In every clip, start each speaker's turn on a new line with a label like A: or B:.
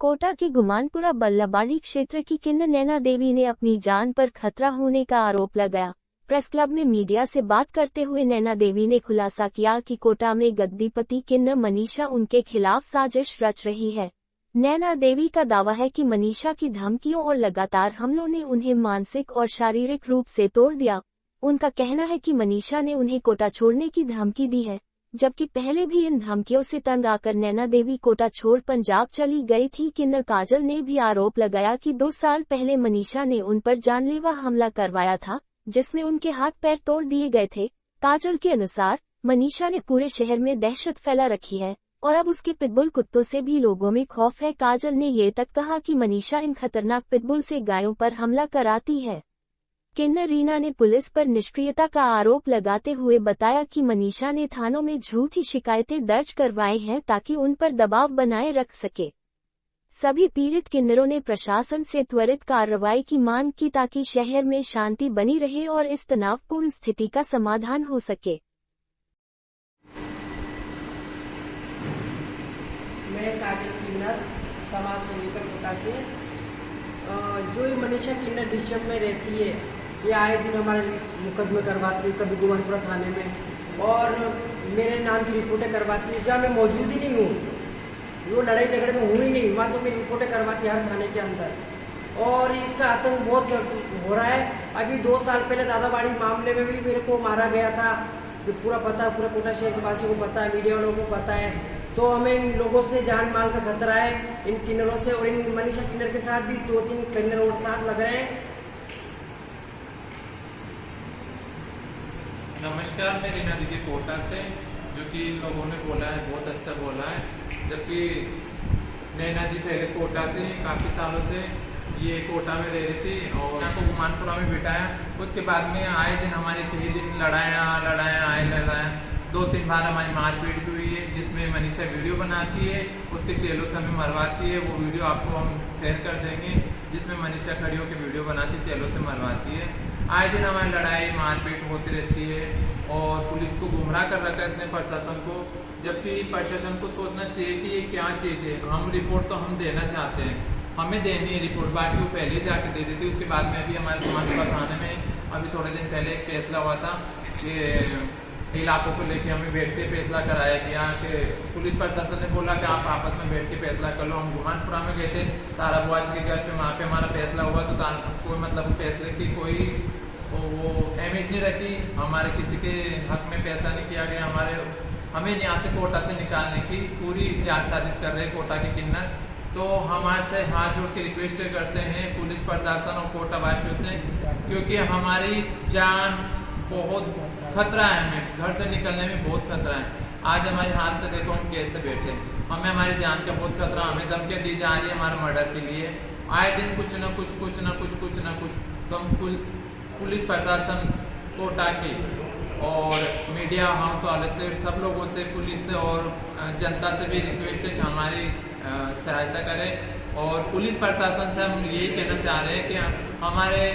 A: कोटा की गुमानपुरा बल्लाबाड़ी क्षेत्र की किन्नर नैना देवी ने अपनी जान पर खतरा होने का आरोप लगाया। प्रेस क्लब में मीडिया से बात करते हुए नैना देवी ने खुलासा किया कि कोटा में गद्दीपति किन्नर मनीषा उनके खिलाफ साजिश रच रही है। नैना देवी का दावा है कि मनीषा की धमकियों और लगातार हमलों ने उन्हें मानसिक और शारीरिक रूप से तोड़ दिया। उनका कहना है कि मनीषा ने उन्हें कोटा छोड़ने की धमकी दी है, जबकि पहले भी इन धमकियों से तंग आकर नैना देवी कोटा छोड़ पंजाब चली गई थी। किन्नर काजल ने भी आरोप लगाया कि 2 साल पहले मनीषा ने उन पर जानलेवा हमला करवाया था, जिसमें उनके हाथ पैर तोड़ दिए गए थे। काजल के अनुसार मनीषा ने पूरे शहर में दहशत फैला रखी है और अब उसके पिटबुल कुत्तों से भी लोगों में खौफ है। काजल ने ये तक कहा कि मनीषा इन खतरनाक पिटबुल से गायों पर हमला कराती है। किन्नर रीना ने पुलिस पर निष्क्रियता का आरोप लगाते हुए बताया कि मनीषा ने थानों में झूठी शिकायतें दर्ज करवाई हैं ताकि उन पर दबाव बनाए रख सके। सभी पीड़ित किन्नरों ने प्रशासन से त्वरित कार्रवाई की मांग की ताकि शहर में शांति बनी रहे और इस तनावपूर्ण स्थिति का समाधान हो सके।
B: मैं काजल किन्नर समाज सेविका कोटा से जो ये मनीषा किन्नर डिस्ट्रिक्ट में रहती है, ये आए दिन हमारे मुकदमे करवाती है, कभी गुमानपुरा थाने में, और मेरे नाम की रिपोर्टें करवाती है जहाँ मैं मौजूद ही नहीं हूँ। वो लड़ाई झगड़े में हुई नहीं, वहाँ तो मेरी रिपोर्टें करवाती है हर थाने के अंदर। और इसका आतंक बहुत हो रहा है। अभी 2 साल पहले दादाबाड़ी मामले में भी मेरे को मारा गया था, जो पूरा पता है, पूरा कोटा शहर के वासियों को पता है, मीडिया वालों को पता है। तो हमें इन लोगों से जान माल का खतरा है, इन किन्नरों से, और इन मनीषा किन्नर के साथ भी 2-3 किन्नर और साथ लग रहे हैं।
C: नमस्कार, मैं रीना दीदी कोटा से, जो कि इन लोगों ने बोला है बहुत अच्छा बोला है। जबकि नैना जी पहले कोटा से काफ़ी सालों से ये कोटा में रह रही थी और यहाँ को गुमानपुरा में बिठाया। उसके बाद में आए दिन हमारे कई दिन लड़ाया 2-3 बार हमारी मारपीट भी हुई है, जिसमें मनीषा वीडियो बनाती है, उसके चेलों से हमें मरवाती है। वो वीडियो आपको हम शेयर कर देंगे, जिसमें मनीषा खड़ी होकर वीडियो बनाती, चेलों से मरवाती है। आए दिन हमारी लड़ाई मारपीट होती रहती है और पुलिस को गुमराह कर रखा है इसने, प्रशासन को। जबकि प्रशासन को सोचना चाहिए कि ये क्या चीज़ है। हम रिपोर्ट तो हम देना चाहते हैं, हमें देनी है रिपोर्ट, बाकी वो पहले जाके दे देती। उसके बाद में अभी हमारे गुमानपुरा थाने में अभी थोड़े दिन पहले एक फैसला हुआ था कि इलाकों को लेके हमें बैठ के फैसला कराया गया कि पुलिस प्रशासन ने बोला कि आप आपस में बैठ के फैसला कर लो। हम गुमानपुरा में गए थे तारा बुआज के घर पे, वहाँ पे हमारा फैसला हुआ तो कोई मतलब फैसले की कोई वो अहमियत नहीं रखी। हमारे किसी के हक में फैसला नहीं किया गया। हमें यहाँ से कोटा से निकालने की पूरी जांच साजिश कर रहे हैं कोटा के किन्नर। तो हमारे से हाथ जोड़ के रिक्वेस्ट करते हैं पुलिस प्रशासन और कोटा वासियों से, क्योंकि हमारी जान बहुत खतरा है, हमें घर से निकलने में बहुत खतरा है। आज हमारी हालत तो देखो हम कैसे बैठे, हमें हमारी जान का बहुत खतरा, हमें धमकियाँ दी जा रही है हमारे मर्डर के लिए। आए दिन कुछ न कुछ तो हम पुलिस प्रशासन कोटा की और मीडिया हाउस वाले से, सब लोगों से, पुलिस से और जनता से भी रिक्वेस्ट है कि हमारी सहायता करें। और पुलिस प्रशासन से हम यही कहना चाह रहे हैं कि हमारे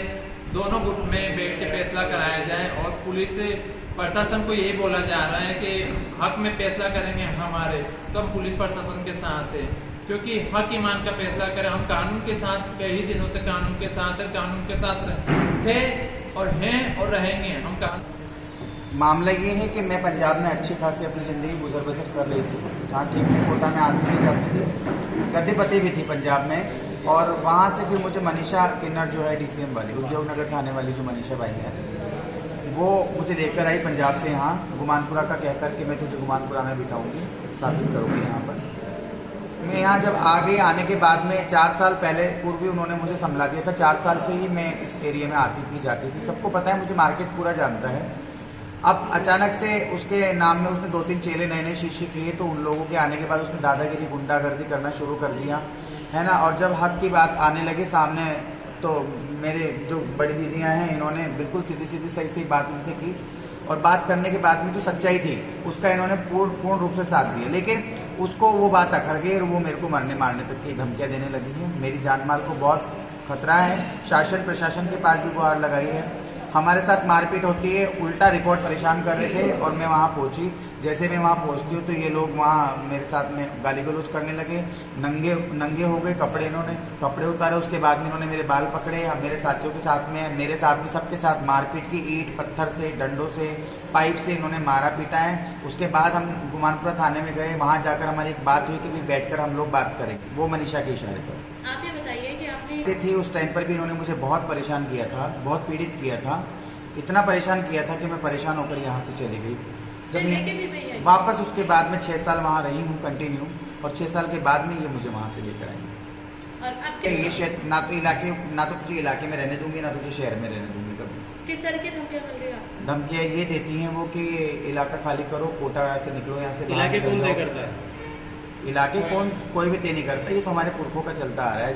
C: दोनों गुट में बैठ के फैसला कराया जाए। और पुलिस से प्रशासन को यही बोला जा रहा है कि हक में फैसला करेंगे हमारे, तो हम पुलिस प्रशासन के साथ हैं, क्योंकि हक ईमान का फैसला करें। हम कानून के साथ कई दिनों से कानून के साथ है, कानून के साथ थे और हैं और रहेंगे हम।
D: मामला ये है कि मैं पंजाब में अच्छी खासी अपनी ज़िंदगी गुजर बसर कर रही थी, जहाँ ठीक में कोटा में आती थी जाती थी, गद्दीपति भी थी पंजाब में। और वहाँ से फिर मुझे मनीषा किन्नर जो है DCM वाली, उद्योग नगर थाने वाली जो मनीषा भाई है, वो मुझे लेकर आई पंजाब से यहाँ गुमानपुरा का कहकर कि मैं तुझे गुमानपुरा में बिठाऊंगी, स्थापित करूँगी यहाँ पर। मैं यहाँ जब आ गई, आने के बाद में 4 साल पहले पूर्व भी उन्होंने मुझे संभला दिया था। 4 साल से ही मैं इस एरिया में आती थी जाती थी, सबको पता है, मुझे मार्केट पूरा जानता है। अब अचानक से उसके नाम में उसने 2-3 चेले नए शिष्य किए, तो उन लोगों के आने के बाद उसने दादागिरी गुंडागर्दी करना शुरू कर दिया, है ना। और जब हक की बात आने लगी सामने, तो मेरे जो बड़ी दीदियाँ हैं, इन्होंने बिल्कुल सीधी सही बात उनसे की, और बात करने के बाद में जो सच्चाई थी उसका इन्होंने पूर्ण रूप से साथ दिया। लेकिन उसको वो बात अखर गई और वो मेरे को मारने तक की धमकियाँ देने लगी है। मेरी जान माल को बहुत खतरा है। शासन प्रशासन के पास भी गुहार लगाई है हमारे साथ मारपीट होती है, उल्टा रिपोर्ट परेशान कर रहे थे और मैं वहाँ पहुंची। जैसे मैं वहाँ पहुंचती हूँ तो ये लोग वहाँ मेरे साथ में गाली गलौज करने लगे, नंगे हो गए, इन्होंने कपड़े उतारे। उसके बाद में इन्होंने मेरे बाल पकड़े, मेरे साथियों के साथ में, मेरे साथ में सबके साथ मारपीट की, ईंट पत्थर से, डंडों से, पाइप से इन्होंने मारा पीटा है। उसके बाद हम गुमानपुरा थाने में गए, वहाँ जाकर हमारी एक बात हुई कि भी बैठकर हम लोग बात करेंगे, वो मनीषा के इशारे पर।
E: आप ये बताइए कि आपने
D: थी उस टाइम पर भी इन्होंने मुझे बहुत परेशान किया था, बहुत पीड़ित किया था, इतना परेशान किया था कि मैं परेशान होकर यहाँ से चली गई। जब
E: लेके भी नहीं आई?
D: मैं वापस उसके बाद में 6 साल वहाँ रही हूँ कंटिन्यू, और 6 साल के बाद में ये मुझे वहाँ से लेकर आई।
E: और अब
D: ये शहर ना तो तुझे इलाके में रहने दूंगी, ना तुझे शहर में रहने दूंगी कभी।
E: किस तरह की धमकियां मिल रही है आपको?
D: धमकियाँ ये देती हैं वो कि इलाका खाली करो, कोटा से निकलो, यहाँ से
F: इलाके
D: बाहर
F: कौन
D: निकल
F: तय
D: जाओ।
F: करता है?
D: इलाके कौन, कोई भी तय नहीं करता, ये तो हमारे पुरखों का चलता आ रहा है।